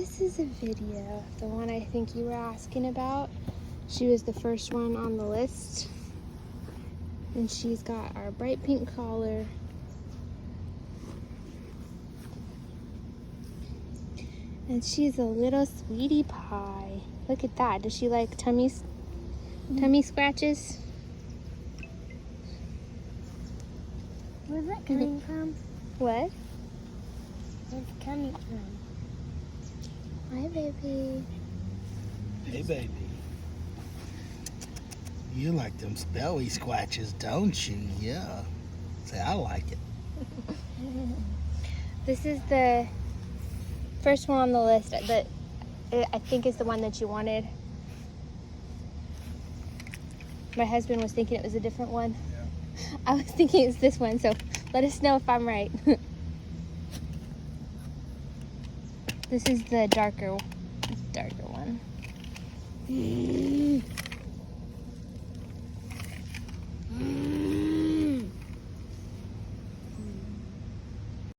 this is a video, the one I think you were asking about. She was the first one on the list. And she's got our bright pink collar. And she's a little sweetie pie. Look at that. Does she like tummy scratches? Where's that coming from? What? Where's it coming from? Hi, baby. Hey, baby. You like them belly scratches, don't you? Yeah. Say, I like it. This is the first one on the list that I think is the one that you wanted. My husband was thinking it was a different one. Yeah. I was thinking it's this one, so let us know if I'm right. This is the darker one.